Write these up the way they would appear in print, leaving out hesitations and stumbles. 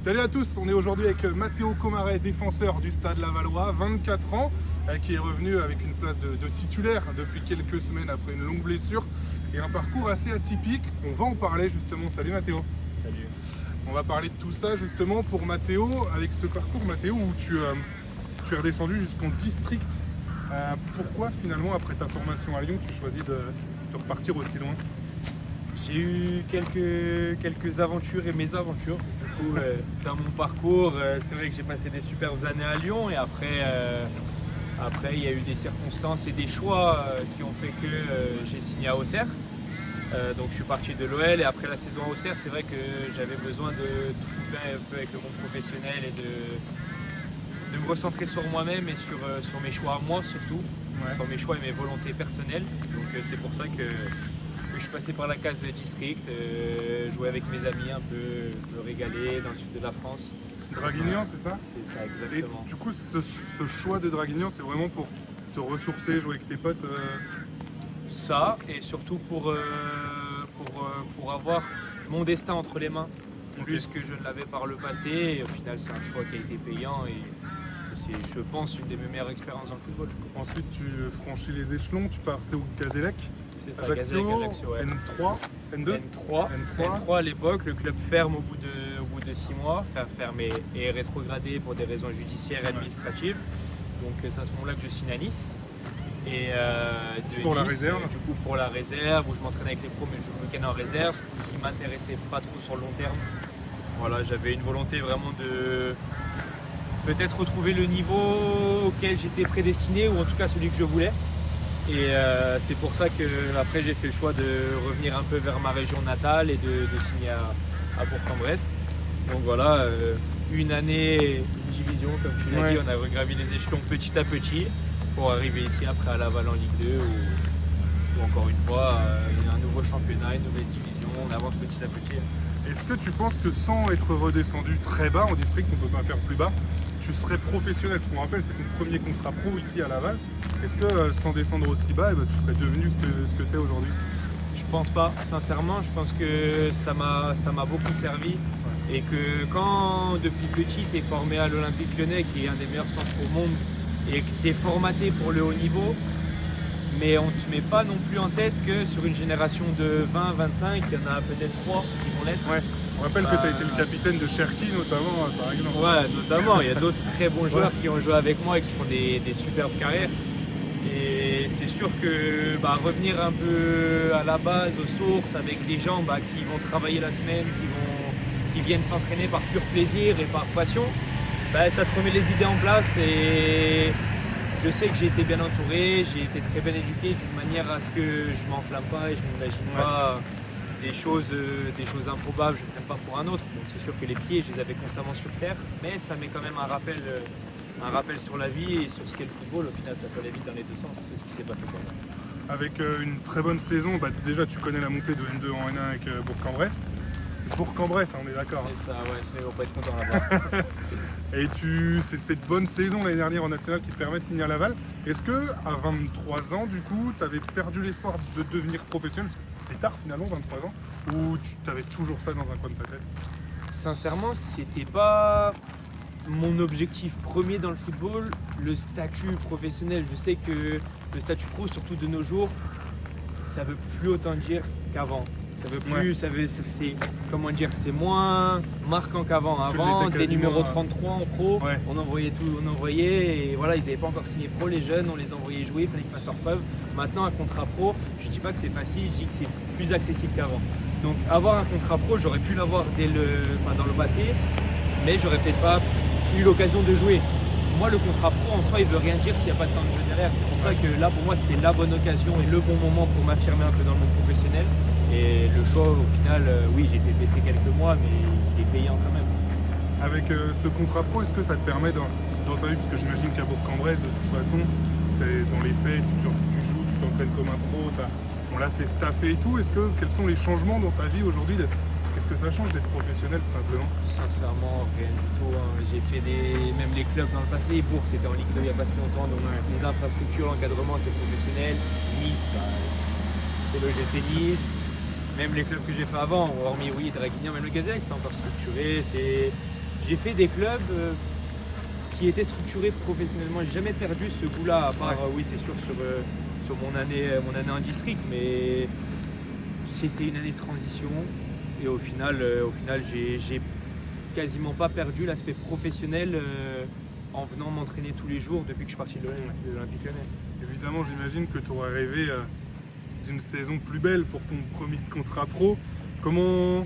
Salut à tous, on est aujourd'hui avec Matteo Comaret, défenseur du Stade Lavallois, 24 ans, qui est revenu avec une place de titulaire depuis quelques semaines après une longue blessure et un parcours assez atypique. On va en parler justement. Salut Matteo. Salut. On va parler de tout ça justement pour Matteo, avec ce parcours Matteo où tu es redescendu jusqu'en district. Pourquoi finalement après ta formation à Lyon tu choisis de repartir aussi loin? J'ai eu quelques aventures et mésaventures. Du coup, dans mon parcours, c'est vrai que j'ai passé des superbes années à Lyon et après, il y a eu des circonstances et des choix qui ont fait que j'ai signé à Auxerre. Donc je suis parti de l'OL et après la saison à Auxerre, c'est vrai que j'avais besoin de couper un peu avec le monde professionnel et de me recentrer sur moi-même et sur mes choix à moi surtout, sur mes choix et mes volontés personnelles. Donc c'est pour ça que je suis passé par la case district, jouer avec mes amis un peu, me régaler dans le sud de la France. Draguignan, c'est ça? C'est ça, exactement. Et du coup, ce choix de Draguignan, c'est vraiment pour te ressourcer, jouer avec tes potes Ça, et surtout pour avoir mon destin entre les mains, plus que je ne l'avais par le passé. Et au final, c'est un choix qui a été payant et c'est, je pense, une des mes meilleures expériences dans le football. Ensuite, tu franchis les échelons, tu pars au Gazélec, C'est ça, Ajaccio, ouais. N3, N2 N3 à l'époque, le club ferme au bout de 6 mois, fermé et rétrogradé pour des raisons judiciaires et administratives. Donc c'est à ce moment-là que je signe à Nice. Et pour Nice, la réserve. Du coup pour la réserve, où je m'entraînais avec les pros mais je joue le week-end en réserve, ce qui m'intéressait pas trop sur le long terme. Voilà, j'avais une volonté vraiment de peut-être retrouver le niveau auquel j'étais prédestiné, ou en tout cas celui que je voulais. Et c'est pour ça que après j'ai fait le choix de revenir un peu vers ma région natale et de signer à Bourg-en-Bresse. Donc voilà, une année, une division, comme tu l'as dit, on a regravi les échelons petit à petit pour arriver ici après à Laval en Ligue 2 où encore une fois il y a un nouveau championnat, une nouvelle division, on avance petit à petit. Est-ce que tu penses que sans être redescendu très bas en district, on ne peut pas faire plus bas, tu serais professionnel? Ce qu'on rappelle, c'est ton premier contrat pro ici à Laval. Est-ce que sans descendre aussi bas, tu serais devenu ce que tu es aujourd'hui? Je pense pas, sincèrement, je pense que ça m'a beaucoup servi. Et que quand depuis petit tu es formé à l'Olympique Lyonnais, qui est un des meilleurs centres au monde, et que tu es formaté pour le haut niveau, mais on ne te met pas non plus en tête que sur une génération de 20-25, il y en a peut-être 3 qui vont l'être. Ouais. On rappelle que tu as été le capitaine de Cherki notamment, par exemple. Ouais, notamment, il y a d'autres très bons joueurs qui ont joué avec moi et qui font des superbes carrières. Et c'est sûr que revenir un peu à la base, aux sources, avec des gens qui vont travailler la semaine, qui viennent s'entraîner par pur plaisir et par passion, ça te remet les idées en place. Et je sais que j'ai été bien entouré, j'ai été très bien éduqué d'une manière à ce que je m'enflamme pas et je m'imagine pas des choses improbables, je ne prenne pas pour un autre. Donc c'est sûr que les pieds, je les avais constamment sur terre, mais ça met quand même un rappel sur la vie et sur ce qu'est le football. Au final, ça peut aller vite dans les deux sens, c'est ce qui s'est passé pour moi. Avec une très bonne saison, déjà tu connais la montée de N2 en N1 avec Bourg-en-Bresse. C'est Bourg-en-Bresse, on est d'accord. C'est ça, ouais, sinon ils vont pas être contents là-bas. Et c'est cette bonne saison l'année dernière en National qui te permet de signer à Laval. Est-ce que à 23 ans, du coup, tu avais perdu l'espoir de devenir professionnel? C'est tard finalement, 23 ans, ou tu avais toujours ça dans un coin de ta tête? Sincèrement, c'était pas mon objectif premier dans le football, le statut professionnel. Je sais que le statut pro, surtout de nos jours, ça veut plus autant dire qu'avant. Ça veut plus, c'est moins marquant qu'avant. Avant, des numéros 33 en pro, on envoyait et voilà, ils n'avaient pas encore signé pro les jeunes, on les envoyait jouer, il fallait qu'ils fassent leur preuve. Maintenant, un contrat pro, je dis pas que c'est facile, je dis que c'est plus accessible qu'avant. Donc avoir un contrat pro, j'aurais pu l'avoir dans le passé, mais j'aurais peut-être pas eu l'occasion de jouer. Moi, le contrat pro en soi, il veut rien dire s'il n'y a pas de temps de jeu derrière. C'est pour ça que là, pour moi, c'était la bonne occasion et le bon moment pour m'affirmer un peu dans le monde professionnel. Et le choix, au final, oui, j'ai été blessé quelques mois, mais il est payant quand même. Avec ce contrat pro, est-ce que ça te permet dans ta vie, parce que j'imagine qu'à Bourg-en-Bresse, de toute façon, dans les faits, tu joues, tu t'entraînes comme un pro, bon là c'est staffé et tout. Quels sont les changements dans ta vie aujourd'hui? Qu'est-ce que ça change d'être professionnel tout simplement? Sincèrement, rien du tout. J'ai fait même les clubs dans le passé. Bourg, c'était en Ligue 2 il n'y a pas si longtemps, donc les infrastructures, l'encadrement, c'est professionnel. Nice, c'est le GC Nice. Même les clubs que j'ai fait avant, hormis Draguignan, même le Gazélec, c'était encore structuré. J'ai fait des clubs qui étaient structurés professionnellement. J'ai jamais perdu ce goût-là, à part, oui, c'est sûr, sur mon année en district, mais c'était une année de transition. Et au final, j'ai quasiment pas perdu l'aspect professionnel en venant m'entraîner tous les jours depuis que je suis parti de l'Olympique Lyonnais. Évidemment, j'imagine que tu aurais rêvé d'une saison plus belle pour ton premier contrat pro. Comment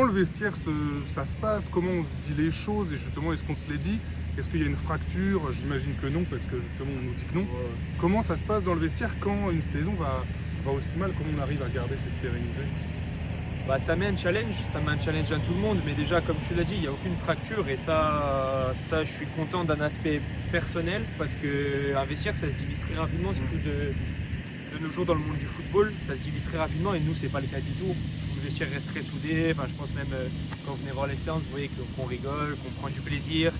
le vestiaire ça se passe? Comment on se dit les choses? Et justement, est-ce qu'on se les dit? Est-ce qu'il y a une fracture? J'imagine que non, parce que justement, on nous dit que non. Ouais. Comment ça se passe dans le vestiaire quand une saison va aussi mal? Comment on arrive à garder cette sérénité? Bah, ça met un challenge à tout le monde, mais déjà comme tu l'as dit, il n'y a aucune fracture et ça je suis content d'un aspect personnel parce qu'un vestiaire ça se divise très rapidement, surtout de nos jours dans le monde du football, ça se divise très rapidement et nous c'est pas le cas du tout. Le vestiaire reste très soudé, enfin, je pense même quand vous venez voir les séances, vous voyez qu'on rigole, qu'on prend du plaisir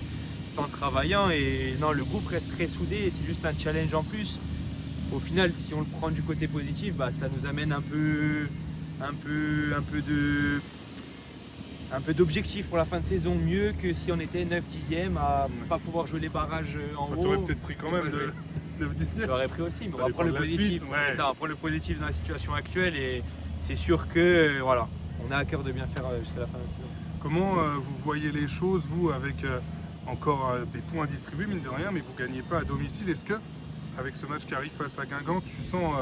tout en travaillant et non, le groupe reste très soudé et c'est juste un challenge en plus. Au final, si on le prend du côté positif, bah, ça nous amène un peu d'objectifs pour la fin de saison, mieux que si on était 9-10e à pas pouvoir jouer les barrages en haut. Tu aurais peut-être pris quand même de 9-10e. J'aurais pris aussi, mais Ça on va prendre le dépend de la positif. suite, ouais. C'est ça, on va prendre le positif dans la situation actuelle et c'est sûr que voilà, on a à cœur de bien faire jusqu'à la fin de la saison. Comment vous voyez les choses, vous, avec encore des points distribués, mine de rien, mais vous ne gagnez pas à domicile? Est-ce que, avec ce match qui arrive face à Guingamp, tu sens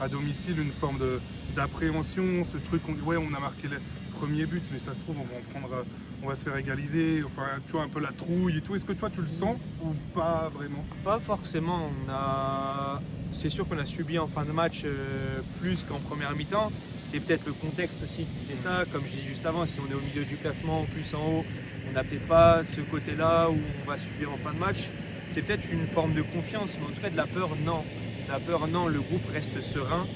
à domicile une forme d'appréhension, ce truc, ouais, on a marqué le premier but, mais ça se trouve, on va se faire égaliser, enfin, tu vois, un peu la trouille et tout. Est-ce que toi, tu le sens ou pas vraiment? Pas forcément. C'est sûr qu'on a subi en fin de match plus qu'en première mi-temps. C'est peut-être le contexte aussi qui fait ça. Comme je disais juste avant, si on est au milieu du classement, plus en haut, on n'a peut-être pas ce côté-là où on va subir en fin de match. C'est peut-être une forme de confiance, mais en tout cas de la peur, non. La peur, non. Le groupe reste serein.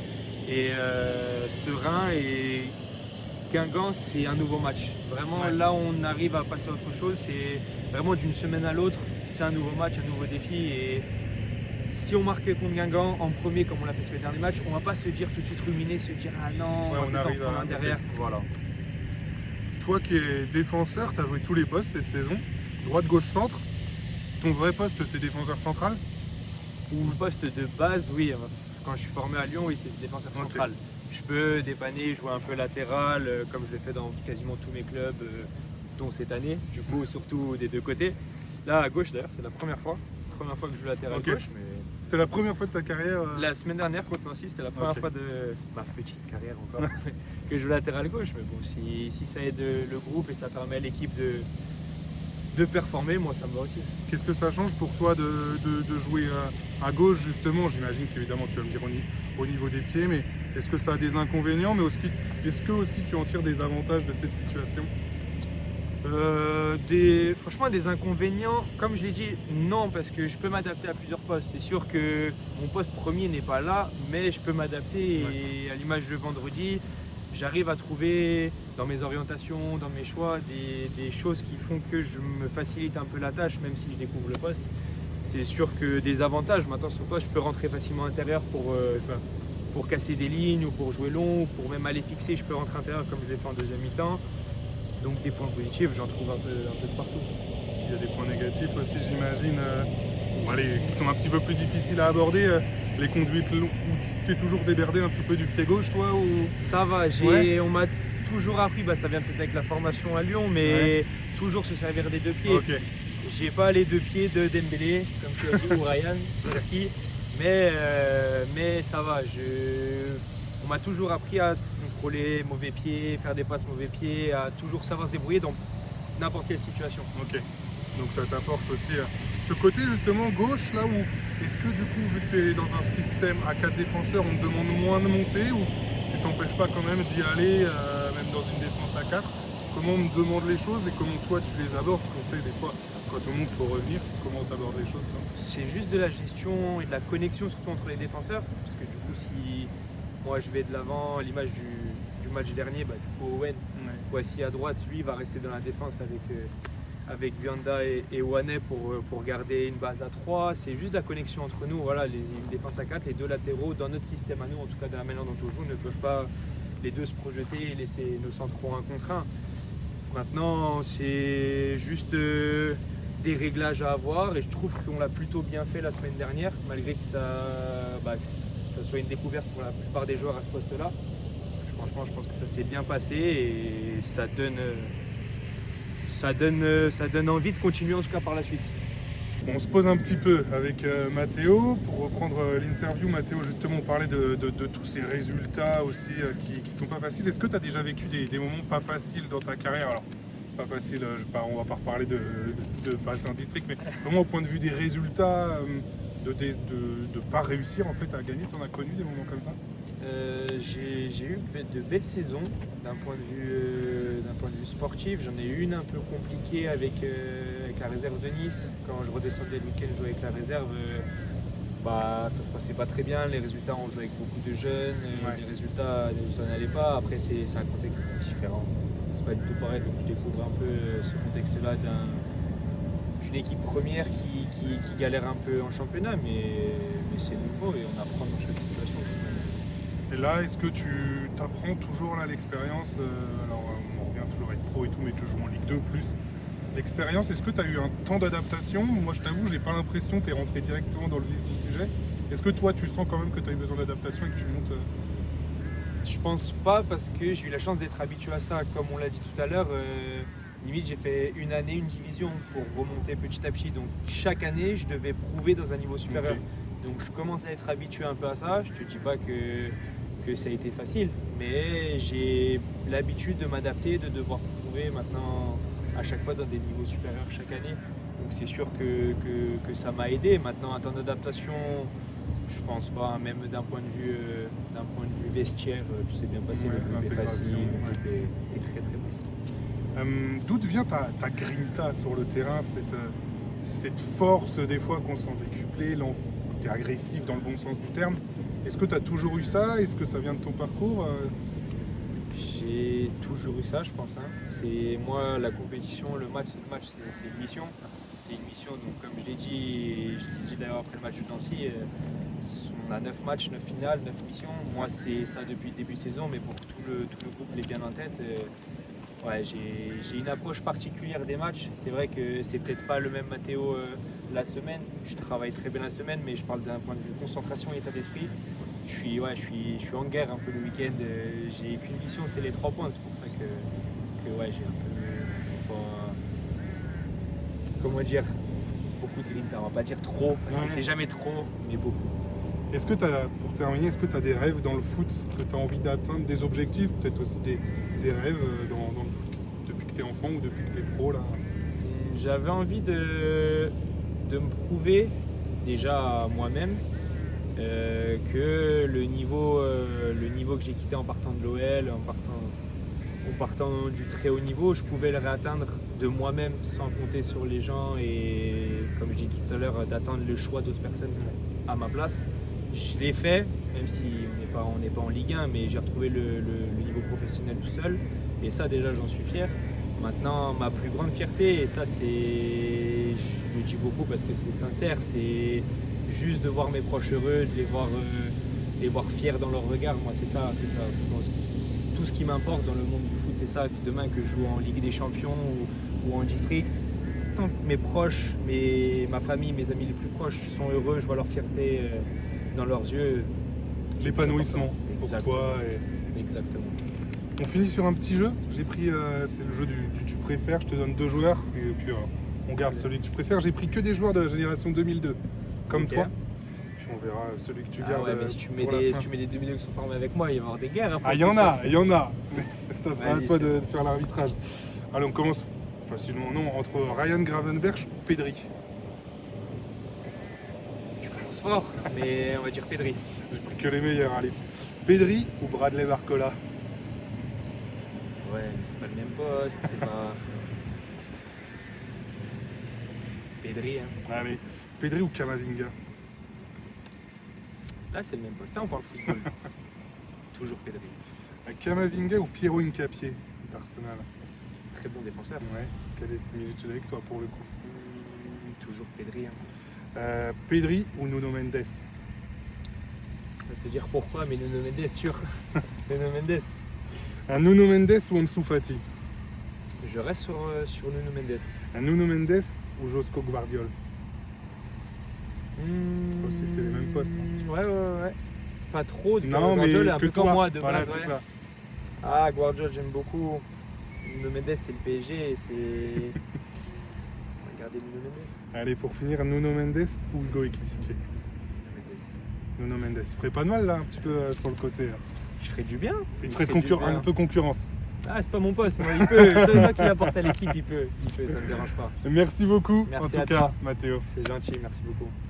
Et Guingamp, c'est un nouveau match. Vraiment, là, on arrive à passer à autre chose. C'est vraiment d'une semaine à l'autre, c'est un nouveau match, un nouveau défi. Et si on marque contre Guingamp en premier, comme on l'a fait sur les derniers matchs, on va pas se dire tout de suite ruminer, se dire ah non, Ouais, on va peut-être en prendre un derrière. Voilà. Toi qui es défenseur, tu as joué tous les postes cette saison, droite, gauche, centre. Ton vrai poste, c'est défenseur central? Ou le poste de base, oui. Quand je suis formé à Lyon, oui, c'est défenseur central. Je peux dépanner, jouer un peu latéral, comme je l'ai fait dans quasiment tous mes clubs, dont cette année, du coup, surtout des deux côtés. Là, à gauche, d'ailleurs, c'est la première fois que je joue latéral gauche. Mais c'était la première fois de ta carrière la semaine dernière contre Nancy, c'était la première fois de ma petite carrière encore que je joue latéral gauche. Mais bon, si ça aide le groupe et ça permet à l'équipe de performer, moi ça me va aussi. Qu'est-ce que ça change pour toi de jouer à gauche justement? J'imagine qu'évidemment tu vas me dire au niveau des pieds, mais est-ce que ça a des inconvénients, mais aussi, est-ce que aussi tu en tires des avantages de cette situation? Franchement, des inconvénients, comme je l'ai dit, non, parce que je peux m'adapter à plusieurs postes. C'est sûr que mon poste premier n'est pas là, mais je peux m'adapter et à l'image de vendredi, j'arrive à trouver dans mes orientations, dans mes choix, des choses qui font que je me facilite un peu la tâche, même si je découvre le poste. C'est sûr que des avantages, maintenant sur le poste, je peux rentrer facilement à l'intérieur pour casser des lignes ou pour jouer long, ou pour même aller fixer, je peux rentrer à l'intérieur comme je l'ai fait en deuxième mi-temps. Donc des points positifs, j'en trouve un peu de partout. Il y a des points négatifs aussi, j'imagine, qui sont un petit peu plus difficiles à aborder. Les conduites où tu es toujours déberdé un petit peu du pied gauche, toi ou... Ça va, on m'a toujours appris, ça vient peut-être avec la formation à Lyon, mais toujours se servir des deux pieds. Okay. J'ai pas les deux pieds de Dembélé, comme tu as dit, ou Ryan, Cherki, mais ça va. On m'a toujours appris à se contrôler, mauvais pied, faire des passes mauvais pied, à toujours savoir se débrouiller dans n'importe quelle situation. Ok, donc ça t'apporte aussi ce côté justement gauche là où est-ce que du coup vu que tu es dans un système à 4 défenseurs on te demande moins de monter ou tu t'empêches pas quand même d'y aller même dans une défense à 4? Comment on me demande les choses et comment toi tu les abordes? Parce qu'on sait des fois quand on monte faut revenir, comment tu abordes les choses? C'est juste de la gestion et de la connexion surtout entre les défenseurs, parce que du coup si moi je vais de l'avant, l'image du match dernier, du coup Owen, voici à droite, lui va rester dans la défense avec Vianda et Ouanet pour garder une base à 3. C'est juste la connexion entre nous, voilà, une défense à 4, les deux latéraux, dans notre système à nous, en tout cas de la manière dont on joue, ne peuvent pas les deux se projeter et laisser nos centraux 1 contre 1. Maintenant, c'est juste des réglages à avoir et je trouve qu'on l'a plutôt bien fait la semaine dernière, malgré que ça soit une découverte pour la plupart des joueurs à ce poste-là. Franchement, je pense que ça s'est bien passé et ça donne envie de continuer en tout cas par la suite. On se pose un petit peu avec Matteo. Pour reprendre l'interview, Matteo, justement, on parlait de tous ces résultats aussi qui sont pas faciles. Est-ce que tu as déjà vécu des moments pas faciles dans ta carrière? Alors, pas facile, on va pas reparler de passer un district, mais vraiment au point de vue des résultats, de pas réussir en fait à gagner, tu en as connu des moments comme ça? J'ai eu de belles saisons d'un point de vue sportif. J'en ai eu une un peu compliquée avec la réserve de Nice. Quand je redescendais le week-end jouer avec la réserve, ça se passait pas très bien. Les résultats, on jouait avec beaucoup de jeunes, Ouais. les résultats n'allaient pas. Après, c'est un contexte différent. C'est pas du tout pareil. Donc je découvre un peu ce contexte-là d'une équipe première qui galère un peu en championnat, mais c'est nouveau et on apprend dans chaque situation. Et là, est-ce que tu t'apprends toujours là l'expérience alors on revient toujours à être pro et tout, mais toujours en Ligue 2 plus. L'expérience, est-ce que tu as eu un temps d'adaptation? Moi je t'avoue, j'ai pas l'impression que tu es rentré directement dans le vif du sujet. Est-ce que toi tu sens quand même que tu as eu besoin d'adaptation et que tu montes Je pense pas parce que j'ai eu la chance d'être habitué à ça. Comme on l'a dit tout à l'heure, limite j'ai fait une année, une division pour remonter petit à petit. Donc chaque année, je devais prouver dans un niveau supérieur. Ok. Donc je commence à être habitué un peu à ça. Je te dis pas que ça a été facile, mais j'ai l'habitude de m'adapter, de devoir prouver maintenant à chaque fois dans des niveaux supérieurs chaque année. Donc c'est sûr que ça m'a aidé. Maintenant, un temps d'adaptation, je pense pas, même d'un point de vue vestiaire, tout s'est bien passé, Ouais, le groupe est l'intégration, facile, le ouais. groupe est très très facile. D'où vient ta grinta sur le terrain, cette force des fois qu'on sent décuplée, tu es agressif dans le bon sens du terme. Est-ce que tu as toujours eu ça? Est-ce que ça vient de ton parcours? J'ai toujours eu ça, je pense. C'est moi, la compétition, le match, c'est une mission. C'est une mission, donc comme je l'ai dit d'ailleurs après le match de Nancy, on a 9 matchs, 9 finales, 9 missions. Moi, c'est ça depuis le début de saison, mais pour que tout le groupe l'ait bien en tête. Ouais, j'ai une approche particulière des matchs. C'est vrai que c'est peut-être pas le même Matteo la semaine. Je travaille très bien la semaine, mais je parle d'un point de vue concentration et état d'esprit. Je suis en guerre un peu le week-end. J'ai qu'une mission, c'est les 3 points. C'est pour ça que ouais, j'ai un peu. Comment dire, beaucoup de grinta. On va pas dire trop, parce que c'est jamais trop, mais beaucoup. Est-ce que pour terminer, est-ce que tu as des rêves dans le foot que tu as envie d'atteindre, des objectifs, peut-être aussi des rêves dans le foot depuis que tu es enfant ou depuis que tu es pro là? J'avais envie de me prouver déjà à moi-même que le niveau que j'ai quitté en partant de l'OL, en partant du très haut niveau, je pouvais le réatteindre de moi-même sans compter sur les gens et, comme je dis tout à l'heure, d'atteindre le choix d'autres personnes à ma place. Je l'ai fait, même si on n'est pas en Ligue 1, mais j'ai retrouvé le niveau professionnel tout seul. Et ça, déjà, j'en suis fier. Maintenant, ma plus grande fierté, et ça, je le dis beaucoup parce que c'est sincère, c'est juste de voir mes proches heureux, de les voir fiers dans leur regard. Moi, c'est ça. Tout ce qui m'importe dans le monde du foot, c'est ça. Demain, que je joue en Ligue des Champions ou en district, tant que mes proches, ma famille, mes amis les plus proches sont heureux, je vois leur fierté dans leurs yeux. L'épanouissement pour Exactement. toi. Exactement. On finit sur un petit jeu. J'ai pris, c'est le jeu du tu préfères. Je te donne 2 joueurs et puis on garde celui que tu préfères. J'ai pris que des joueurs de la génération 2002, comme Ok. toi. Puis on verra celui que tu Ah gardes ouais, mais si tu mets pour la fin. des 2 minutes qui sont formés avec moi, il va y avoir des guerres. Après, Ah, il y en a. Ça sera à Vas-y, toi c'est de faire l'arbitrage. Allez, on commence facilement, non, entre Ryan Gravenberch ou Pedri. Tu commences fort, mais on va dire Pedri. J'ai pris que les meilleurs, allez. Pedri ou Bradley Barcola? Ouais, c'est pas le même poste, c'est pas. Pedri, hein. Allez, Pedri ou Camavinga? Là, c'est le même poste. Là, on parle football. Toujours Pedri. Camavinga ou Piero Hincapié d'Arsenal? Très bon défenseur. Ouais, quelle est similitude avec toi pour le coup? Toujours Pedri. Hein. Pedri ou Nuno Mendes? Je vais te dire pourquoi, mais Nuno Mendes, sûr. Nuno Mendes. Un Nuno Mendes ou Ansu Fati? Je reste sur Nuno Mendes. Un Nuno Mendes ou Josko Gvardiol? Aussi, c'est les mêmes postes. Ouais. Pas trop. Non, mais Guardiola est un que peu toi. comme moi de Voilà, base. c'est Ouais. ça. Ah, Guardiola, j'aime beaucoup. Nuno Mendes, c'est le PSG. Et c'est. Regardez Nuno Mendes. Allez, pour finir, Nuno Mendes ou Hugo Ekitike? Nuno Mendes. Il ferait pas de mal là, un petit peu sur le côté. Là. Je ferais du bien. Il ferait du un peu concurrence. Ah, c'est pas mon poste, moi. Il peut. C'est moi qui l'apporte à l'équipe, il peut. Ça me dérange pas. Merci beaucoup, Merci en tout à cas, toi. Mathéo. C'est gentil, merci beaucoup.